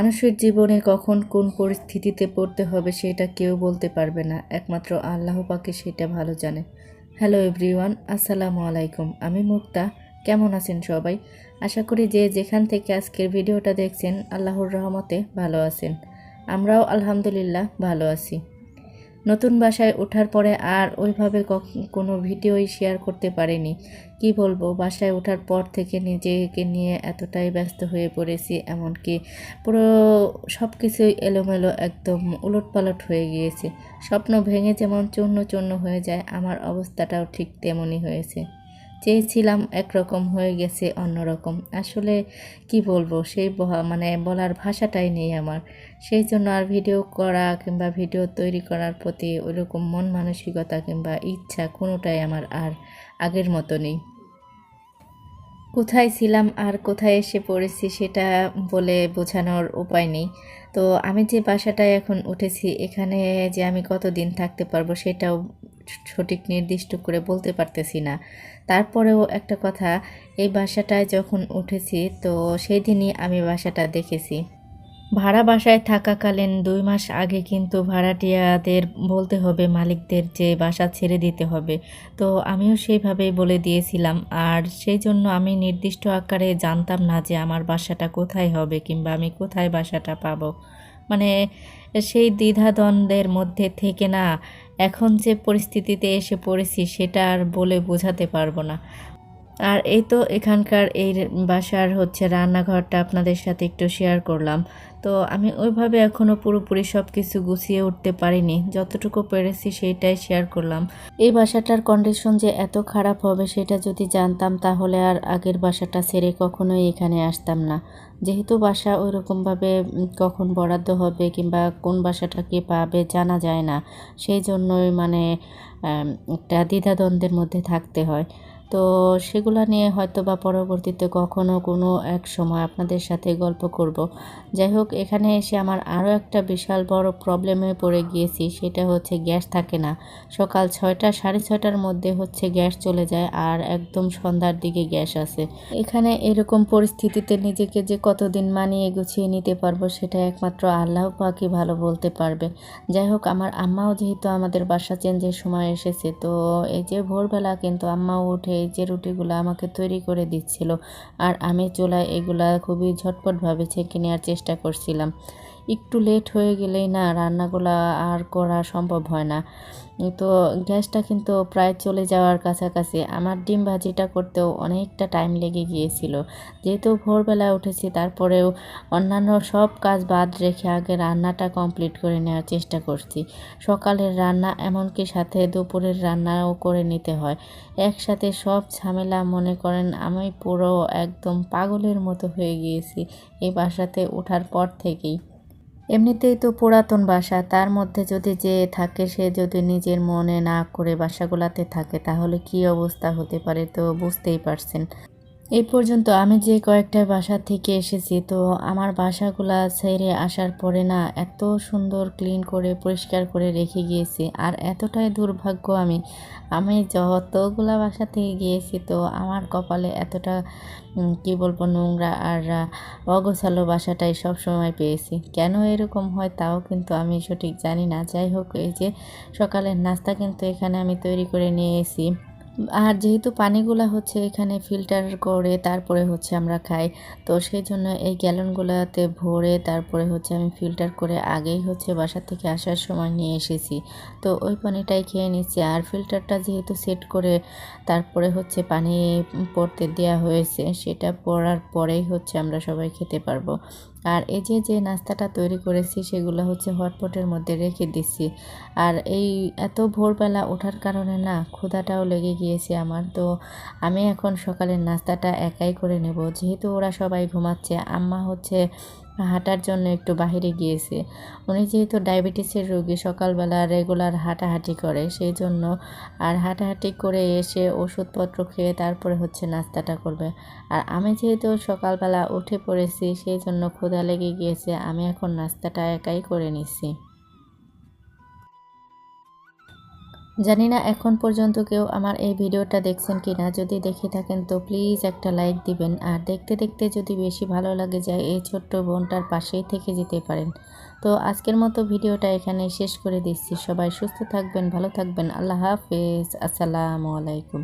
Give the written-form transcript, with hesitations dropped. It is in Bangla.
মানুষের জীবনে কখন কোন পরিস্থিতিতে পড়তে হবে সেটা কেউ বলতে পারবে না, একমাত্র আল্লাহ পাকে সেটা ভালো জানে। হ্যালো এভরিওয়ান, আসসালামু আলাইকুম। আমি মুক্তা। কেমন আছেন সবাই? আশা করি যে যেখান থেকে আজকের ভিডিওটা দেখছেন আল্লাহর রহমতে ভালো আছেন। আমরাও আলহামদুলিল্লাহ ভালো আছি। নতুন বাসায় ওঠার পরে আর ওইভাবে কোনো ভিডিওই শেয়ার করতে পারিনি। কি বলবো, বাসায় ওঠার পর থেকে নিজেকে নিয়ে এতটাই ব্যস্ত হয়ে পড়েছি, এমনকি পুরো সব কিছুই এলোমেলো, একদম উলটপালট হয়ে গিয়েছে। স্বপ্ন ভেঙে যেমন চূর্ণ চূর্ণ হয়ে যায়, আমার অবস্থাটাও ঠিক তেমনই হয়েছে। চেয়েছিলাম একরকম, হয়ে গেছে অন্যরকম। আসলে কি বলবো, সেই বলার ভাষাটাই নেই আমার। সেই জন্য আর ভিডিও করা কিংবা ভিডিও তৈরি করার প্রতি ওইরকম মন মানসিকতা কিংবা ইচ্ছা কোনোটাই আমার আর আগের মতো নেই। কোথায় ছিলাম আর কোথায় এসে পড়েছি সেটা বলে বোঝানোর উপায় নেই। তো আমি যে বাসাটায় এখন উঠেছি, এখানে যে আমি কতদিন থাকতে পারবো সেটাও সঠিক নির্দিষ্ট করে বলতে পারতেছি না। তারপরেও একটা কথা, এই বাসাটায় যখন উঠেছি তো সেই দিনই আমি বাসাটা দেখেছি। ভাড়া বাসায় থাকাকালীন ২ মাস আগে কিন্তু ভাড়াটিয়াদের বলতে হবে, মালিকদের, যে বাসা ছেড়ে দিতে হবে। তো আমিও সেইভাবেই বলে দিয়েছিলাম। আর সেই জন্য আমি নির্দিষ্ট আকারে জানতাম না যে আমার বাসাটা কোথায় হবে কিংবা আমি কোথায় বাসাটা পাবো। মানে সেই দ্বিধাদ্বন্দ্বের মধ্যে থেকে না, এখন যে পরিস্থিতিতে এসে পড়েছি সেটা আর বলে বোঝাতে পারবো না। আর এই তো এখানকার এই বাসার রান্নাঘরটা আপনাদের সাথে একটু শেয়ার করলাম। তো আমি ওইভাবে এখনও পুরোপুরি সব কিছু গুছিয়ে উঠতে পারিনি, যতটুকু পেরেছি সেইটাই শেয়ার করলাম। এই বাসাটার কন্ডিশন যে এত খারাপ হবে সেটা যদি জানতাম তাহলে আর আগের বাসাটা ছেড়ে কখনোই এখানে আসতাম না। যেহেতু বাসা ওইরকমভাবে কখন বরাদ্দ হবে কিংবা কোন বাসাটা কে পাবে জানা যায় না, সেই জন্যই একটা দ্বিধাদ্বন্দ্বের মধ্যে থাকতে হয়। তো সেগুলা নিয়ে হয়তো বা পরবর্তীতে কখনো কোনো এক সময় আপনাদের সাথে গল্প করব। যাই হোক, এখানে এসে আমার আরও একটা বিশাল বড় প্রবলেমে পড়ে গিয়েছি, সেটা হচ্ছে গ্যাস থাকে না। সকাল ৬টা ৬:৩০টার মধ্যে গ্যাস চলে যায়, আর একদম সন্ধ্যার দিকে গ্যাস আসে। এখানে এরকম পরিস্থিতিতে নিজেকে যে কতদিন মানিয়ে গুছিয়ে নিতে পারবো সেটা একমাত্র আল্লাহ পাকই ভালো বলতে পারবে। যাই হোক, আমার আম্মাও যেহেতু আমাদের বাসা চেঞ্জের সময় এসেছে, তো এই যে ভোরবেলা কিন্তু আম্মাও উঠে এই যে রুটিগুলো আমাকে তৈরি করে দিচ্ছিল, আর আমি চুলায় এগুলা খুবই ঝটপটভাবে ছেঁকে নেওয়ার চেষ্টা করছিলাম। একটু লেট হয়ে গেলেই না রান্নাগুলা আর করা সম্ভব হয় না। তো গ্যাসটা কিন্তু প্রায় চলে যাওয়ার কাছাকাছি। আমার ডিম ভাজিটা করতেও অনেকটা টাইম লেগে গিয়েছিল। যেহেতু ভোরবেলা উঠেছি, তারপরেও অন্যান্য সব কাজ বাদ রেখে আগে রান্নাটা কমপ্লিট করে নেওয়ার চেষ্টা করছি। সকালের রান্না এমনকি সাথে দুপুরের রান্নাও করে নিতে হয়। একসাথে সব ঝামেলা, মনে করেন আমি পুরো একদম পাগলের মতো হয়ে গিয়েছি এই বাসাতে ওঠার পর থেকেই। এমনিতেই তো পুরাতন বাসা, তার মধ্যে যদি যে থাকে সে যদি নিজের মনে না করে বাসাগুলাতে থাকে তাহলে কি অবস্থা হতে পারে তো বুঝতেই পারছেন। এই পর্যন্ত আমি যে কয়েকটা বাসা থেকে এসেছি, তো আমার বাসাগুলা ছেড়ে আসার পরে না এত সুন্দর ক্লিন করে পরিষ্কার করে রেখে গিয়েছি। আর এতটাই দুর্ভাগ্য আমি আমি যতগুলা বাসা থেকে গিয়েছি, তো আমার কপালে এতটা কি বলবো, নোংরা আর অগোছালো বাসাটাই সব সময় পেয়েছি। কেন এরকম হয় তাও কিন্তু আমি সঠিক জানি না। যাই হোক, এই যে সকালের নাস্তা কিন্তু এখানে আমি তৈরি করে নিয়ে এসেছি। আর যেহেতু পানিগুলা এখানে ফিল্টার করে তারপরে আমরা খাই, তো সেই জন্য এই গ্যালনগুলাতে ভরে তারপরে আমি ফিল্টার করে আগেই বাসা থেকে আসার সময় নিয়ে এসেছি। তো ওই পানিটাই খেয়ে নিচ্ছি। আর ফিল্টারটা যেহেতু সেট করে তারপরে পানি পড়তে দেওয়া হয়েছে, সেটা পড়ার পরেই আমরা সবাই খেতে পারবো। আর এই যে নাস্তাটা তৈরি করেছি সেগুলো হটপটের মধ্যে রেখে দিচ্ছি। আর এই এত ভোরবেলা ওঠার কারণে না ক্ষুধাটাও লেগে গিয়েছে আমার। তো আমি এখন সকালের নাস্তাটা একাই করে নেব, যেহেতু ওরা সবাই ঘুমাচ্ছে। আম্মা হাঁটার জন্য একটু বাহিরে গিয়েছে। উনি যেহেতু ডায়াবেটিসের রোগী, সকালবেলা রেগুলার হাঁটাহাঁটি করে, সেই জন্য আর হাঁটাহাঁটি করে এসে ওষুধপত্র খেয়ে তারপরে নাস্তাটা করবে। আর আমি যেহেতু সকালবেলা উঠে পড়েছি, সেই জন্য ক্ষুধা লেগে গিয়েছে, আমি এখন নাস্তাটা একাই করে নিচ্ছি। জানি না এখন পর্যন্ত কেউ আমার এই ভিডিওটা দেখছেন কিনা, যদি দেখে থাকেন তো প্লিজ একটা লাইক দিবেন। আর দেখতে দেখতে যদি বেশি ভালো লাগে যায় এই ছোট্ট বোনটার পাশেই থেকে যেতে পারেন। তো আজকের মতো ভিডিওটা এখানে শেষ করে দিচ্ছি। সবাই সুস্থ থাকবেন, ভালো থাকবেন। আল্লাহ হাফেজ, আসসালামু আলাইকুম।